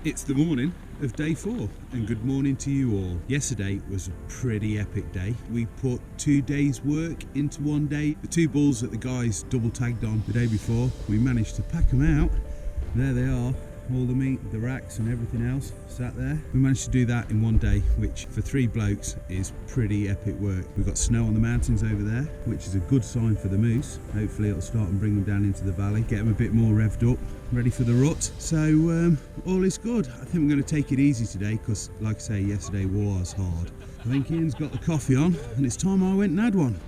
It's the morning of day 4 and good morning to you all. Yesterday was a pretty epic day. We put 2 days work into one day. The 2 bulls that the guys double tagged on the day before, we managed to pack them out. There they are, all the meat, the racks and everything else sat there. We managed to do that in one day, which for 3 blokes is pretty epic work. We've got snow on the mountains over there, which is a good sign for the moose. Hopefully it'll start and bring them down into the valley, get them a bit more revved up, ready for the rut. So all is good. I think we're going to take it easy today because, like I say, yesterday was hard. I think Ian's got the coffee on and it's time I went and had one.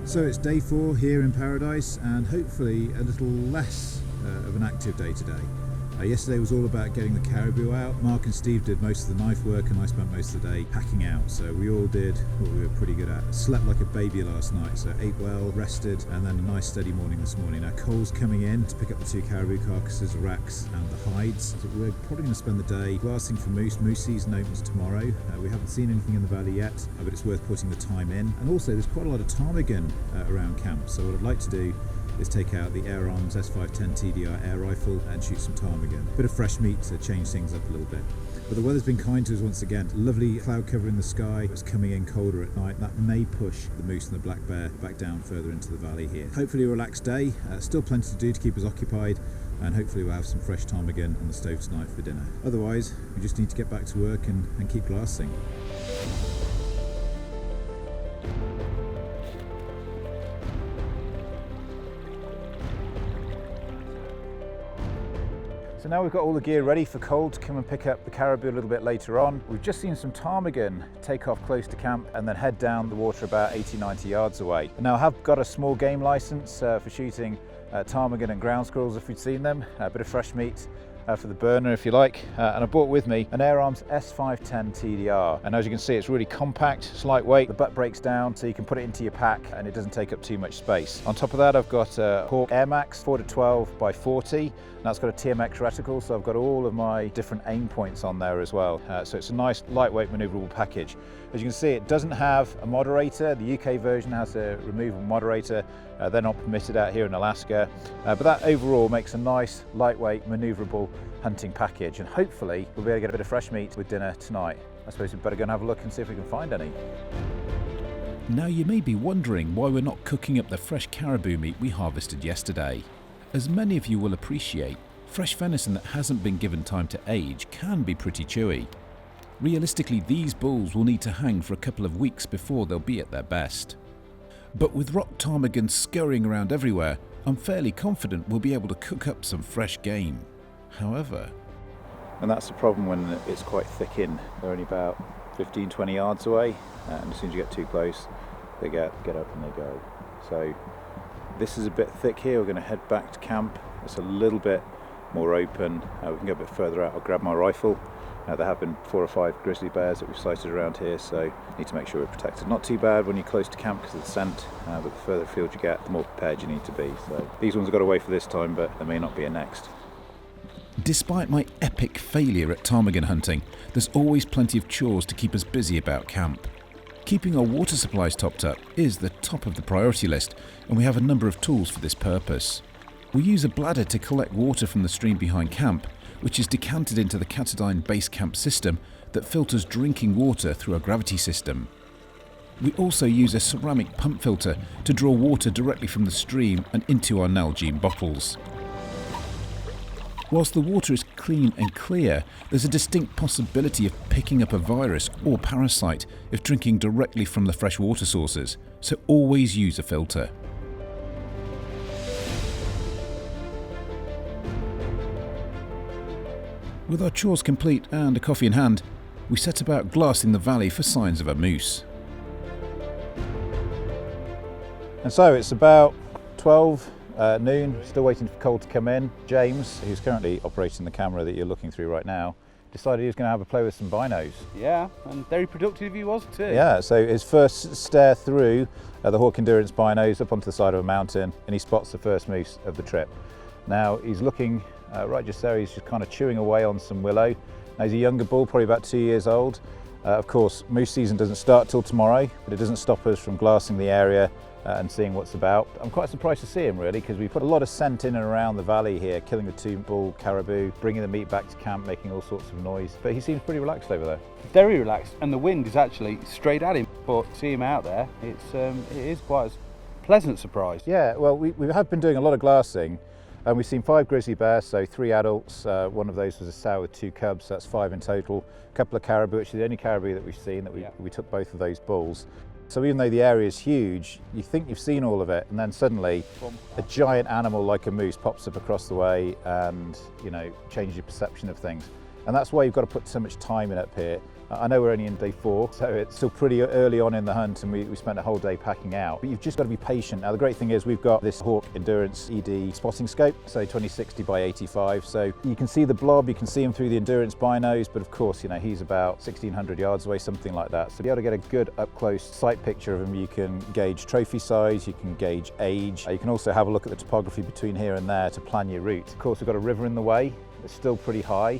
So it's day 4 here in paradise and hopefully a little less of an active day today. Yesterday was all about getting the caribou out. Mark and Steve did most of the knife work and I spent most of the day packing out. So we all did what we were pretty good at. Slept like a baby last night, so ate well, rested, and then a nice steady morning this morning. Now Cole's coming in to pick up the 2 caribou carcasses, the racks and the hides. So we're probably going to spend the day glassing for moose. Moose season opens tomorrow. We haven't seen anything in the valley yet, but it's worth putting the time in. And also there's quite a lot of ptarmigan around camp. So what I'd like to do is take out the Air Arms S510 TDR air rifle and shoot some ptarmigan. Bit of fresh meat to change things up a little bit. But the weather's been kind to us once again. Lovely cloud cover in the sky. It's coming in colder at night. That may push the moose and the black bear back down further into the valley here. Hopefully a relaxed day. Still plenty to do to keep us occupied. And hopefully we'll have some fresh ptarmigan on the stove tonight for dinner. Otherwise, we just need to get back to work and keep glassing. So now we've got all the gear ready for Cole to come and pick up the caribou a little bit later on. We've just seen some ptarmigan take off close to camp and then head down the water about 80-90 yards away. Now I have got a small game license for shooting ptarmigan and ground squirrels if you'd seen them, a bit of fresh meat for the burner if you like, and I brought with me an Air Arms S510 TDR, and as you can see it's really compact, it's lightweight, the butt breaks down so you can put it into your pack and it doesn't take up too much space. On top of that I've got a Hawk Air Max 4-12 by 40, and that's got a TMX reticle, so I've got all of my different aim points on there as well, so it's a nice lightweight manoeuvrable package. As you can see it doesn't have a moderator. The UK version has a removable moderator, they're not permitted out here in Alaska, but that overall makes a nice lightweight manoeuvrable hunting package, and hopefully we'll be able to get a bit of fresh meat with dinner tonight. I suppose we'd better go and have a look and see if we can find any. Now you may be wondering why we're not cooking up the fresh caribou meat we harvested yesterday. As many of you will appreciate, fresh venison that hasn't been given time to age can be pretty chewy. Realistically, these bulls will need to hang for a couple of weeks before they'll be at their best. But with rock ptarmigan scurrying around everywhere, I'm fairly confident we'll be able to cook up some fresh game. However... And that's the problem when it's quite thick in. They're only about 15-20 yards away, and as soon as you get too close, they get up and they go. So this is a bit thick here. We're going to head back to camp. It's a little bit more open. We can go a bit further out. I'll grab my rifle. There have been 4 or 5 grizzly bears that we've sighted around here, so need to make sure we're protected. Not too bad when you're close to camp because of the scent, but the further afield you get, the more prepared you need to be. So these ones have got away for this time, but there may not be a next. Despite my epic failure at ptarmigan hunting, there's always plenty of chores to keep us busy about camp. Keeping our water supplies topped up is the top of the priority list, and we have a number of tools for this purpose. We use a bladder to collect water from the stream behind camp, which is decanted into the Catadine base camp system that filters drinking water through a gravity system. We also use a ceramic pump filter to draw water directly from the stream and into our Nalgene bottles. Whilst the water is clean and clear, there's a distinct possibility of picking up a virus or parasite if drinking directly from the fresh water sources, so always use a filter. With our chores complete and a coffee in hand, we set about glassing the valley for signs of a moose. And so it's about 12 noon, still waiting for Cole to come in. James, who's currently operating the camera that you're looking through right now, decided he was going to have a play with some binos. Yeah, and very productive he was too. Yeah, so his first stare through the Hawk Endurance binos up onto the side of a mountain, and he spots the first moose of the trip. Now he's looking right just there, he's just kind of chewing away on some willow. Now he's a younger bull, probably about 2 years old. Of course, moose season doesn't start till tomorrow, but it doesn't stop us from glassing the area and seeing what's about. I'm quite surprised to see him really, because we put a lot of scent in and around the valley here, killing the 2 bull caribou, bringing the meat back to camp, making all sorts of noise. But he seems pretty relaxed over there. Very relaxed, and the wind is actually straight at him. But to see him out there, it is quite a pleasant surprise. Yeah, well, we have been doing a lot of glassing, and we've seen 5 grizzly bears, so 3 adults. One of those was a sow with 2 cubs, so that's 5 in total. A couple of caribou, actually the only caribou that we've seen, that we took both of those bulls. So even though the area is huge, you think you've seen all of it, and then suddenly a giant animal like a moose pops up across the way and, you know, changes your perception of things. And that's why you've got to put so much time in up here. I know we're only in day 4, so it's still pretty early on in the hunt, and we spent a whole day packing out. But you've just got to be patient. Now the great thing is we've got this Hawk Endurance ED spotting scope, so 2060 by 85, so you can see the blob, you can see him through the Endurance binos, but of course, you know, he's about 1,600 yards away, something like that. So to be able to get a good up-close sight picture of him, you can gauge trophy size, you can gauge age, you can also have a look at the topography between here and there to plan your route. Of course, we've got a river in the way, it's still pretty high,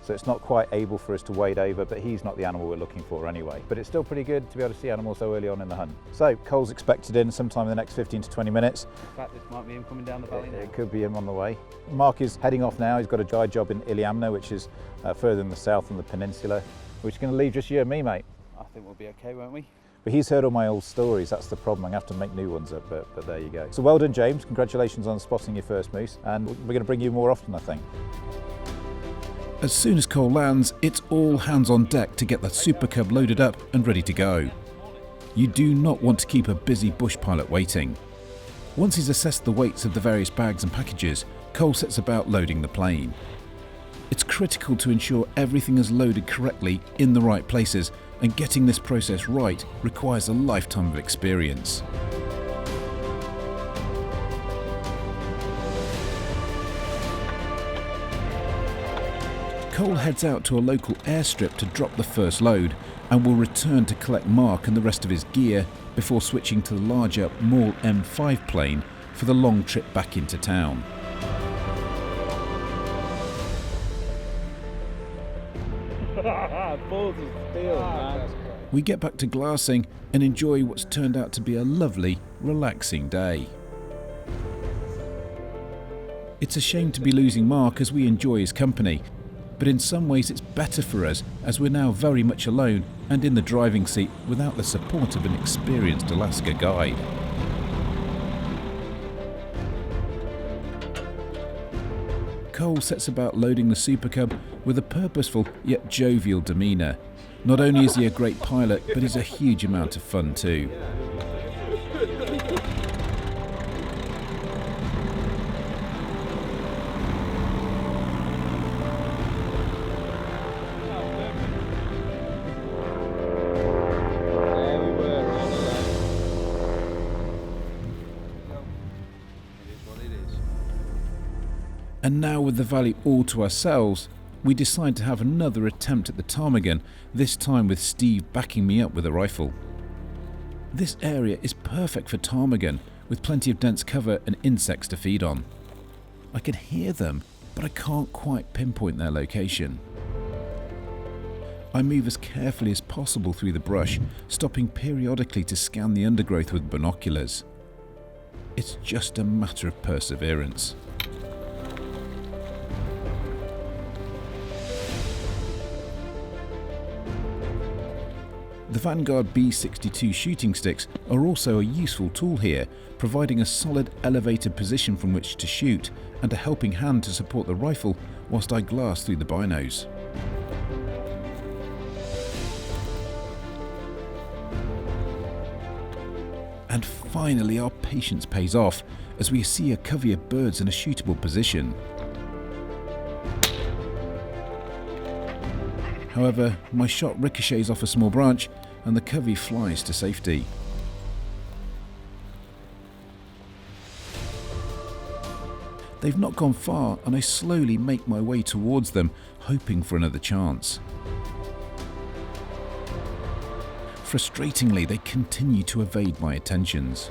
so it's not quite able for us to wade over, but he's not the animal we're looking for anyway. But it's still pretty good to be able to see animals so early on in the hunt. So Cole's expected in sometime in the next 15 to 20 minutes. In fact, this might be him coming down the valley now. It could be him on the way. Mark is heading off now. He's got a guide job in Iliamna, which is further in the south on the peninsula, which is going to leave just you and me, mate. I think we'll be okay, won't we? But he's heard all my old stories, that's the problem. I'm going to have to make new ones up, but there you go. So well done, James. Congratulations on spotting your first moose, and we're going to bring you more often, I think. As soon as Cole lands, it's all hands on deck to get the Super Cub loaded up and ready to go. You do not want to keep a busy bush pilot waiting. Once he's assessed the weights of the various bags and packages, Cole sets about loading the plane. It's critical to ensure everything is loaded correctly in the right places, and getting this process right requires a lifetime of experience. Cole heads out to a local airstrip to drop the first load, and will return to collect Mark and the rest of his gear before switching to the larger Maul M5 plane for the long trip back into town. Balls of steel, man. We get back to glassing and enjoy what's turned out to be a lovely, relaxing day. It's a shame to be losing Mark as we enjoy his company, but in some ways it's better for us as we're now very much alone and in the driving seat without the support of an experienced Alaska guide. Cole sets about loading the Super Cub with a purposeful yet jovial demeanour. Not only is he a great pilot, but he's a huge amount of fun too. And now with the valley all to ourselves, we decide to have another attempt at the ptarmigan, this time with Steve backing me up with a rifle. This area is perfect for ptarmigan, with plenty of dense cover and insects to feed on. I can hear them, but I can't quite pinpoint their location. I move as carefully as possible through the brush, stopping periodically to scan the undergrowth with binoculars. It's just a matter of perseverance. The Vanguard B62 shooting sticks are also a useful tool here, providing a solid elevated position from which to shoot and a helping hand to support the rifle whilst I glass through the binos. And finally our patience pays off as we see a covey of birds in a shootable position. However, my shot ricochets off a small branch and the covey flies to safety. They've not gone far and I slowly make my way towards them, hoping for another chance. Frustratingly, they continue to evade my attentions.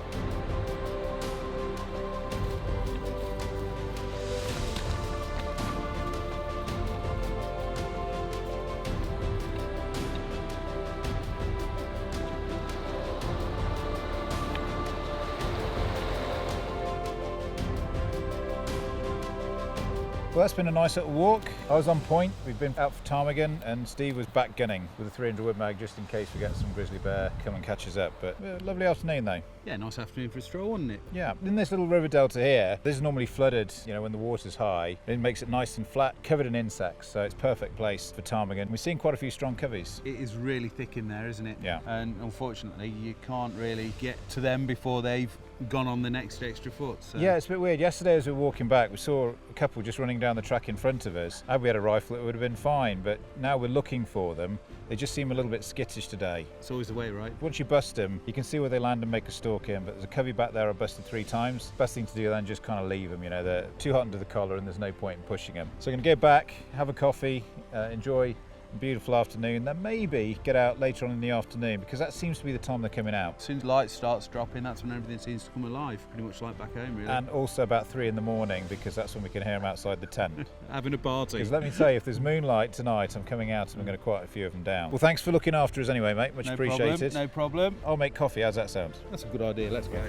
Well, that's been a nice little walk. I was on point. We've been out for ptarmigan, and Steve was back gunning with a 300 wood mag just in case we get some grizzly bear come and catch us up. But lovely afternoon though. Yeah, nice afternoon for a stroll, wasn't it? Yeah, in this little river delta here, this is normally flooded, when the water's high. It makes it nice and flat, covered in insects, so it's a perfect place for ptarmigan. We're seeing quite a few strong coveys. It is really thick in there, isn't it? Yeah. And unfortunately, you can't really get to them before they've gone on the next extra foot. So. Yeah, it's a bit weird. Yesterday as we were walking back, we saw a couple just running down the track in front of us. Had we had a rifle, it would have been fine, but now we're looking for them. They just seem a little bit skittish today. It's always the way, right? Once you bust them, you can see where they land and make a stalk in, but there's a covey back there I busted 3 times. Best thing to do then, just kind of leave them, they're too hot under the collar and there's no point in pushing them. So I'm going to go back, have a coffee, enjoy a beautiful afternoon, then maybe get out later on in the afternoon, because that seems to be the time they're coming out. As soon as light starts dropping, that's when everything seems to come alive, pretty much like back home, really. And also about 3 in the morning, because that's when we can hear them outside the tent. Having a party. Because let me tell you, if there's moonlight tonight, I'm coming out and I'm going to quiet a few of them down. Well, thanks for looking after us anyway, mate. Much appreciated. No problem. I'll make coffee. How's that sound? That's a good idea. Let's go.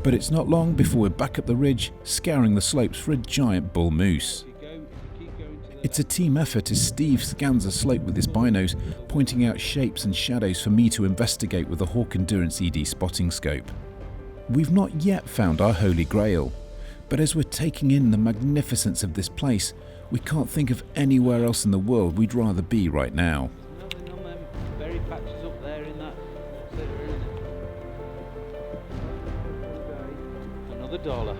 But it's not long before we're back up the ridge, scouring the slopes for a giant bull moose. It's a team effort as Steve scans the slope with his binos, pointing out shapes and shadows for me to investigate with the Hawk Endurance ED spotting scope. We've not yet found our holy grail, but as we're taking in the magnificence of this place, we can't think of anywhere else in the world we'd rather be right now. Nothing on them berry patches up there in that centre, isn't it? Another dollar.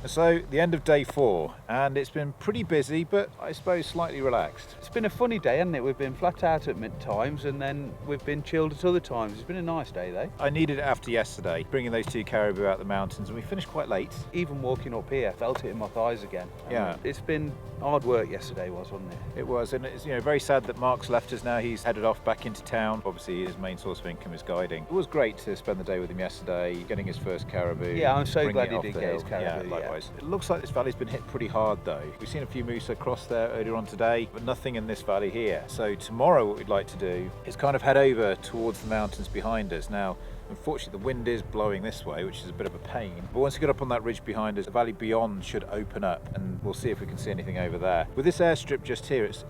So, the end of day 4, and it's been pretty busy, but I suppose slightly relaxed. It's been a funny day, hasn't it? We've been flat out at times and then we've been chilled at other times. It's been a nice day though. I needed it after yesterday, bringing those 2 caribou out the mountains, and we finished quite late. Even walking up here, I felt it in my thighs again. Yeah. It's been hard work yesterday, wasn't it? It was, and it's very sad that Mark's left us now. He's headed off back into town. Obviously, his main source of income is guiding. It was great to spend the day with him yesterday, getting his first caribou. Yeah, I'm so glad he bringing it did off get the his hill. caribou. Yeah, likewise. It looks like this valley's been hit pretty hard though. We've seen a few moose across there earlier on today, but nothing in this valley here. So tomorrow what we'd like to do is kind of head over towards the mountains behind us. Now, unfortunately, the wind is blowing this way, which is a bit of a pain. But once we get up on that ridge behind us, the valley beyond should open up, and we'll see if we can see anything over there. With this airstrip just here, it's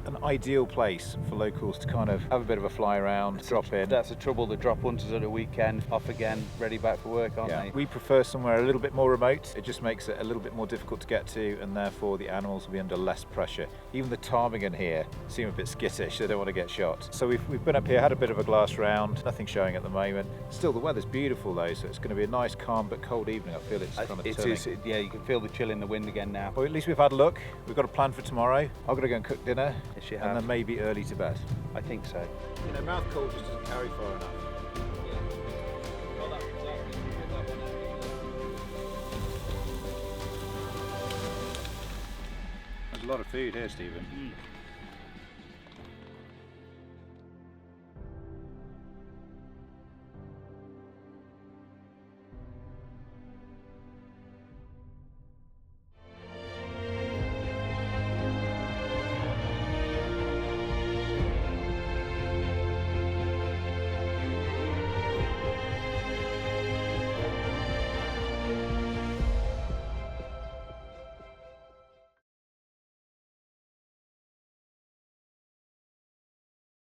an ideal place for locals to kind of have a bit of a fly around, drop in. That's the trouble, the drop hunters at a weekend, off again, ready back for work, aren't they? We prefer somewhere a little bit more remote. It just makes it a little bit more difficult to get to, and therefore the animals will be under less pressure. Even the ptarmigan here seem a bit skittish, they don't want to get shot. So we've been up here, had a bit of a glass round, nothing showing at the moment. Still, the weather's beautiful though, so it's going to be a nice, calm but cold evening. I feel it's kind of turning. Yeah, you can feel the chill in the wind again now. Well, at least we've had a look. We've got a plan for tomorrow. I'm going to go and cook dinner, Yes, you and have. then maybe early to bed. I think so. Mouth cold just doesn't carry far enough. There's a lot of food here, Stephen.